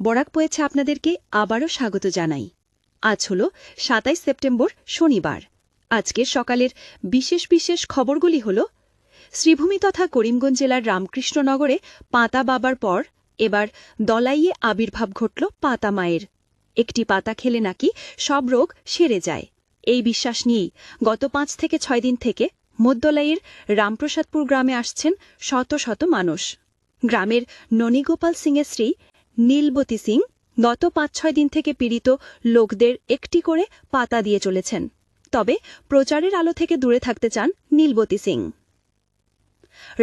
বরাক পেয়েছে আপনাদেরকে আবারও স্বাগত জানাই। আজ হল ২৭ সেপ্টেম্বর শনিবার। আজকের সকালের বিশেষ বিশেষ খবরগুলি হল শ্রীভূমি তথা করিমগঞ্জ জেলার রামকৃষ্ণনগরে পাতা বাবার পর এবার দলাইয়ে আবির্ভাব ঘটল পাতা মায়ের। একটি পাতা খেলে নাকি সব রোগ সেরে যায়, এই বিশ্বাস নিয়েই গত ৫ থেকে ৬ দিন থেকে মধ্যলাইয়ের রামপ্রসাদপুর গ্রামে আসছেন শত শত মানুষ। গ্রামের ননীগোপাল সিংয়ের স্ত্রী নীলবতী সিং গত ৫-৬ দিন থেকে পীড়িত লোকদের একটি করে পাতা দিয়ে চলেছেন। তবে প্রচারের আলো থেকে দূরে থাকতে চান নীলবতী সিং।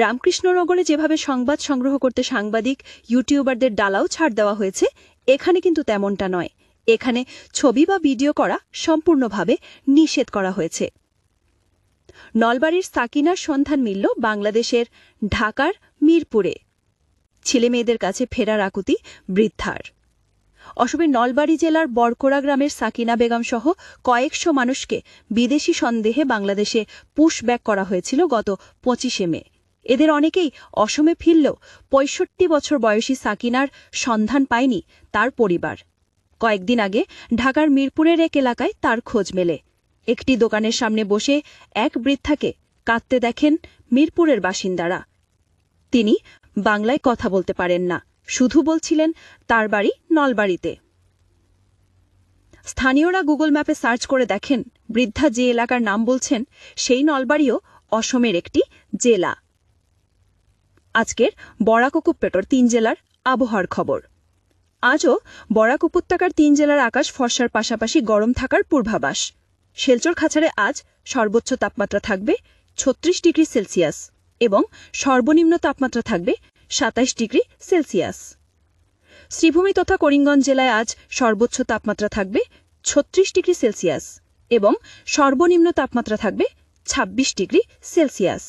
রামকৃষ্ণনগরে যেভাবে সংবাদ সংগ্রহ করতে সাংবাদিক ইউটিউবারদের ডালাও ছাড় দেওয়া হয়েছে, এখানে কিন্তু তেমনটা নয়। এখানে ছবি বা ভিডিও করা সম্পূর্ণভাবে নিষেধ করা হয়েছে। নলবাড়ির সাকিনার সন্ধান মিলল বাংলাদেশের ঢাকার মিরপুরে। ছেলেমেয়েদের কাছে ফেরার আকুতি বৃদ্ধার। অসমের নলবাড়ি জেলার বরকোড়া গ্রামের সাকিনা বেগম সহ কয়েকশো মানুষকে বিদেশি সন্দেহে বাংলাদেশে পুশব্যাক করা হয়েছিল গত ২৫শে মে। এদের অনেকেই অসমে ফিরলেও ৬৫ বছর বয়সী সাকিনার সন্ধান পায়নি তার পরিবার। কয়েকদিন আগে ঢাকার মিরপুরের এক এলাকায় তার খোঁজ মেলে। একটি দোকানের সামনে বসে এক বৃদ্ধাকে কাঁদতে দেখেন মিরপুরের বাসিন্দারা। তিনি বাংলায় কথা বলতে পারেন না, শুধু বলছিলেন তার বাড়ি নলবাড়িতে। স্থানীয়রা গুগল ম্যাপে সার্চ করে দেখেন বৃদ্ধা যে এলাকার নাম বলছেন সেই নলবাড়িও অসমের একটি জেলা। আজকের বরাক উপত্যকার ৩ জেলার আবহাওয়ার খবর। আজও বরাক উপত্যকার ৩ জেলার আকাশ ফর্সার পাশাপাশি গরম থাকার পূর্বাভাস। শিলচর খাঁচারে আজ সর্বোচ্চ তাপমাত্রা থাকবে ৩৬ ডিগ্রি সেলসিয়াস এবং সর্বনিম্ন তাপমাত্রা থাকবে ২৭ ডিগ্রি সেলসিয়াস। শ্রীভূমি তথা করিমগঞ্জ জেলায় আজ সর্বোচ্চ তাপমাত্রা থাকবে ৩৬ ডিগ্রি সেলসিয়াস এবং সর্বনিম্ন তাপমাত্রা থাকবে ২৬ ডিগ্রি সেলসিয়াস।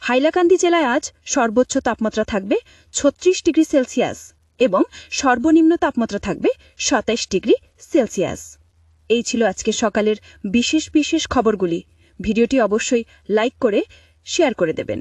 হাইলাকান্দি জেলায় আজ সর্বোচ্চ তাপমাত্রা থাকবে ৩৬ ডিগ্রি সেলসিয়াস এবং সর্বনিম্ন তাপমাত্রা থাকবে ২৭ ডিগ্রি সেলসিয়াস। এই ছিল আজকে সকালের বিশেষ বিশেষ খবরগুলি। ভিডিওটি অবশ্যই লাইক করে শেয়ার করে দেবেন।